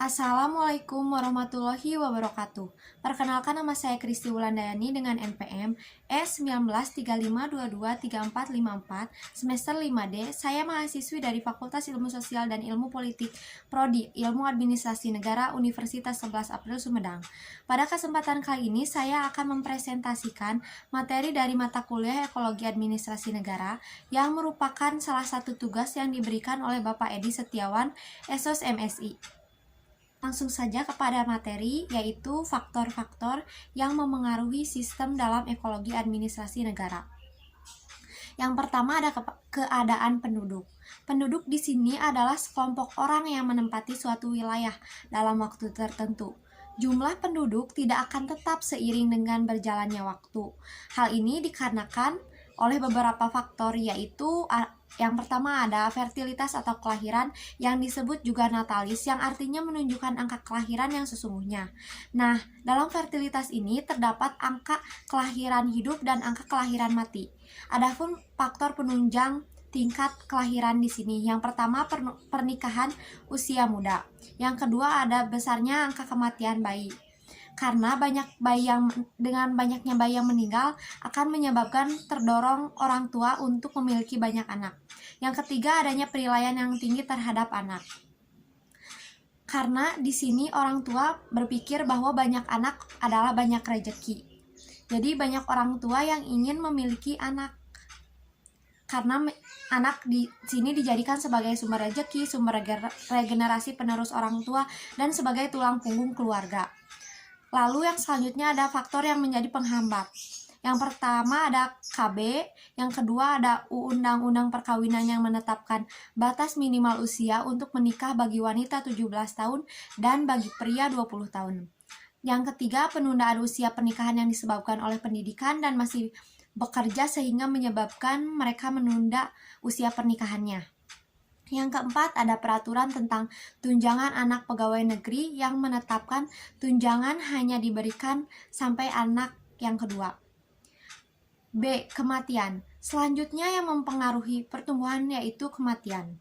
Assalamualaikum warahmatullahi wabarakatuh. Perkenalkan, nama saya Kristi Wulandayani dengan NPM S1935223454 semester 5D. Saya mahasiswi dari Fakultas Ilmu Sosial dan Ilmu Politik Prodi Ilmu Administrasi Negara Universitas 11 April Sumedang. Pada kesempatan kali ini saya akan mempresentasikan materi dari mata kuliah Ekologi Administrasi Negara yang merupakan salah satu tugas yang diberikan oleh Bapak Edi Setiawan, Esos MSI. Langsung saja kepada materi, yaitu faktor-faktor yang memengaruhi sistem dalam ekologi administrasi negara. Yang pertama ada keadaan penduduk. Penduduk di sini adalah sekelompok orang yang menempati suatu wilayah dalam waktu tertentu. Jumlah penduduk tidak akan tetap seiring dengan berjalannya waktu. Hal ini dikarenakan oleh beberapa faktor, yaitu yang pertama ada fertilitas atau kelahiran yang disebut juga natalis, yang artinya menunjukkan angka kelahiran yang sesungguhnya. Nah, dalam fertilitas ini terdapat angka kelahiran hidup dan angka kelahiran mati. Adapun faktor penunjang tingkat kelahiran di sini, yang pertama pernikahan usia muda, yang kedua ada besarnya angka kematian bayi. Karena dengan banyaknya bayi yang meninggal akan menyebabkan terdorong orang tua untuk memiliki banyak anak. Yang ketiga adanya penilaian yang tinggi terhadap anak. Karena di sini orang tua berpikir bahwa banyak anak adalah banyak rezeki. Jadi banyak orang tua yang ingin memiliki anak. Karena anak di sini dijadikan sebagai sumber rezeki, sumber regenerasi penerus orang tua, dan sebagai tulang punggung keluarga. Lalu yang selanjutnya ada faktor yang menjadi penghambat. Yang pertama ada KB, yang kedua ada Undang-Undang Perkawinan yang menetapkan batas minimal usia untuk menikah bagi wanita 17 tahun dan bagi pria 20 tahun. Yang ketiga, penundaan usia pernikahan yang disebabkan oleh pendidikan dan masih bekerja sehingga menyebabkan mereka menunda usia pernikahannya. Yang keempat, ada peraturan tentang tunjangan anak pegawai negeri yang menetapkan tunjangan hanya diberikan sampai anak yang kedua. B. Kematian. Selanjutnya yang mempengaruhi pertumbuhan yaitu kematian.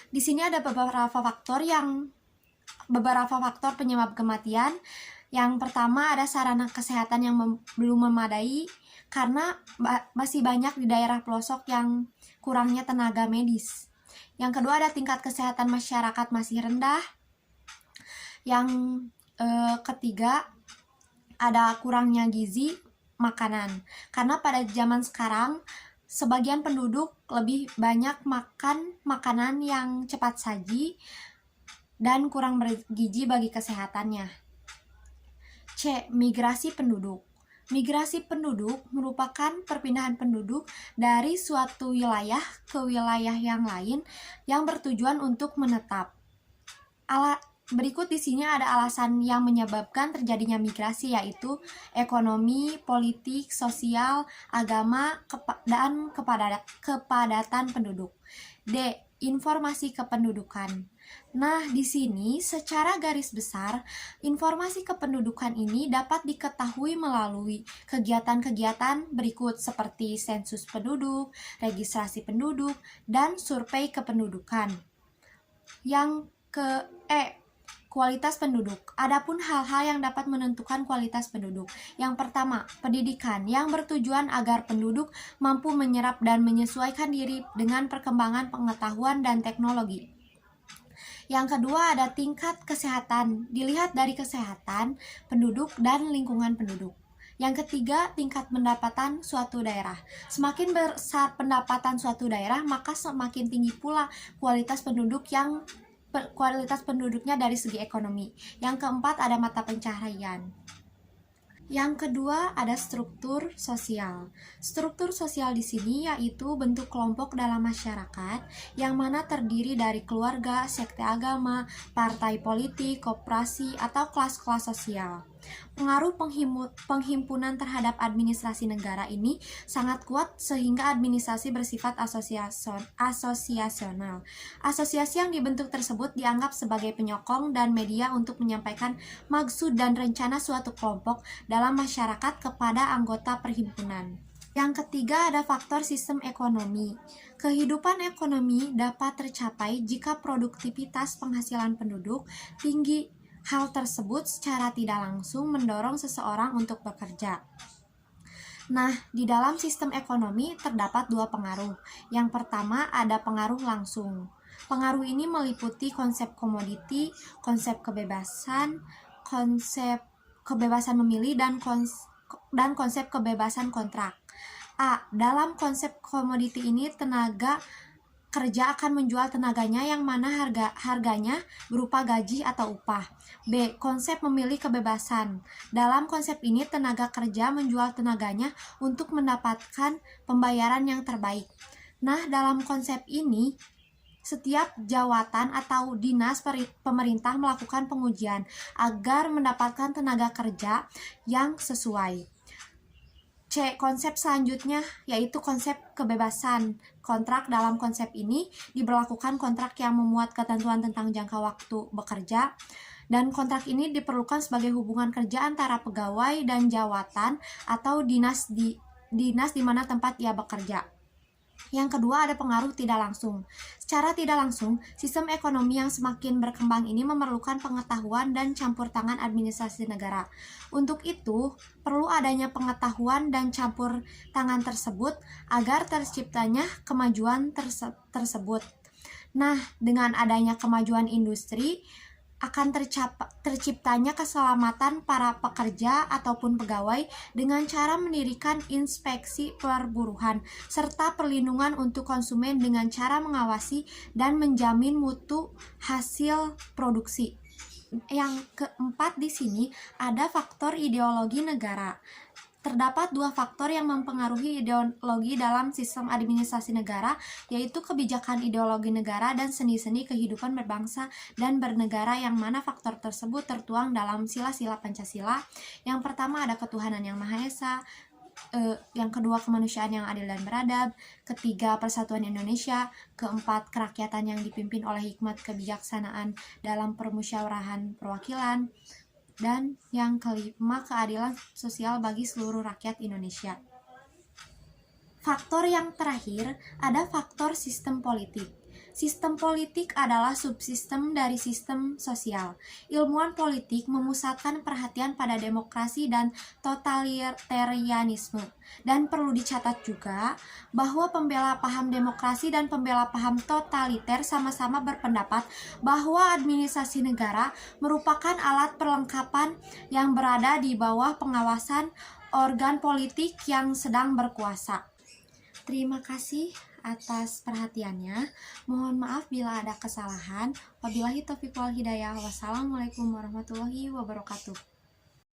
Di sini ada beberapa faktor penyebab kematian. Yang pertama ada sarana kesehatan yang belum memadai karena masih banyak di daerah pelosok yang kurangnya tenaga medis. Yang kedua ada tingkat kesehatan masyarakat masih rendah. Yang ketiga ada kurangnya gizi makanan. Karena pada zaman sekarang sebagian penduduk lebih banyak makan makanan yang cepat saji dan kurang bergizi bagi kesehatannya. C. Migrasi penduduk. Migrasi penduduk merupakan perpindahan penduduk dari suatu wilayah ke wilayah yang lain yang bertujuan untuk menetap. Berikut di sini ada alasan yang menyebabkan terjadinya migrasi, yaitu ekonomi, politik, sosial, agama, dan kepadatan penduduk. D. Informasi kependudukan. Nah, di sini secara garis besar, informasi kependudukan ini dapat diketahui melalui kegiatan-kegiatan berikut seperti sensus penduduk, registrasi penduduk, dan survei kependudukan. Yang kualitas penduduk. Adapun hal-hal yang dapat menentukan kualitas penduduk. Yang pertama, pendidikan yang bertujuan agar penduduk mampu menyerap dan menyesuaikan diri dengan perkembangan pengetahuan dan teknologi. Yang kedua ada tingkat kesehatan, dilihat dari kesehatan penduduk dan lingkungan penduduk. Yang ketiga, tingkat pendapatan suatu daerah. Semakin besar pendapatan suatu daerah, maka semakin tinggi pula kualitas penduduknya dari segi ekonomi. Yang keempat ada mata pencaharian. Yang kedua ada struktur sosial. Struktur sosial di sini yaitu bentuk kelompok dalam masyarakat yang mana terdiri dari keluarga, sekte agama, partai politik, koperasi, atau kelas-kelas sosial. Pengaruh penghimpunan terhadap administrasi negara ini sangat kuat sehingga administrasi bersifat asosiasional. Asosiasi yang dibentuk tersebut dianggap sebagai penyokong dan media untuk menyampaikan maksud dan rencana suatu kelompok dalam masyarakat kepada anggota perhimpunan. Yang ketiga ada faktor sistem ekonomi. Kehidupan ekonomi dapat tercapai jika produktivitas penghasilan penduduk tinggi. Hal tersebut secara tidak langsung mendorong seseorang untuk bekerja. Nah, di dalam sistem ekonomi terdapat dua pengaruh. Yang pertama ada pengaruh langsung. Pengaruh ini meliputi konsep komoditi, konsep kebebasan memilih, dan konsep kebebasan kontrak. A. Dalam konsep komoditi ini tenaga kerja akan menjual tenaganya yang mana harganya berupa gaji atau upah. B. Konsep memilih kebebasan. Dalam konsep ini tenaga kerja menjual tenaganya untuk mendapatkan pembayaran yang terbaik. Nah, dalam konsep ini setiap jawatan atau dinas pemerintah melakukan pengujian agar mendapatkan tenaga kerja yang sesuai. C. Konsep selanjutnya yaitu konsep kebebasan kontrak. Dalam konsep ini diberlakukan kontrak yang memuat ketentuan tentang jangka waktu bekerja, dan kontrak ini diperlukan sebagai hubungan kerja antara pegawai dan jawatan atau dinas di mana tempat ia bekerja. Yang kedua ada pengaruh tidak langsung. Secara tidak langsung, sistem ekonomi yang semakin berkembang ini memerlukan pengetahuan dan campur tangan administrasi negara. Untuk itu, perlu adanya pengetahuan dan campur tangan tersebut agar terciptanya kemajuan tersebut. Nah, dengan adanya kemajuan industri, akan terciptanya keselamatan para pekerja ataupun pegawai dengan cara mendirikan inspeksi perburuhan serta perlindungan untuk konsumen dengan cara mengawasi dan menjamin mutu hasil produksi. Yang keempat di sini ada faktor ideologi negara. Terdapat dua faktor yang mempengaruhi ideologi dalam sistem administrasi negara, yaitu kebijakan ideologi negara dan seni-seni kehidupan berbangsa dan bernegara, yang mana faktor tersebut tertuang dalam sila-sila Pancasila. Yang pertama ada ketuhanan yang Maha Esa, yang kedua kemanusiaan yang adil dan beradab, ketiga persatuan Indonesia, keempat kerakyatan yang dipimpin oleh hikmat kebijaksanaan dalam permusyawarahan perwakilan, dan yang kelima keadilan sosial bagi seluruh rakyat Indonesia. Faktor yang terakhir ada faktor sistem politik. Sistem politik adalah subsistem dari sistem sosial. Ilmuwan politik memusatkan perhatian pada demokrasi dan totalitarianisme. Dan perlu dicatat juga bahwa pembela paham demokrasi dan pembela paham totaliter sama-sama berpendapat bahwa administrasi negara merupakan alat perlengkapan yang berada di bawah pengawasan organ politik yang sedang berkuasa. Terima kasih atas perhatiannya. Mohon maaf bila ada kesalahan. Wabillahi taufiq wal hidayah. Wassalamualaikum warahmatullahi wabarakatuh.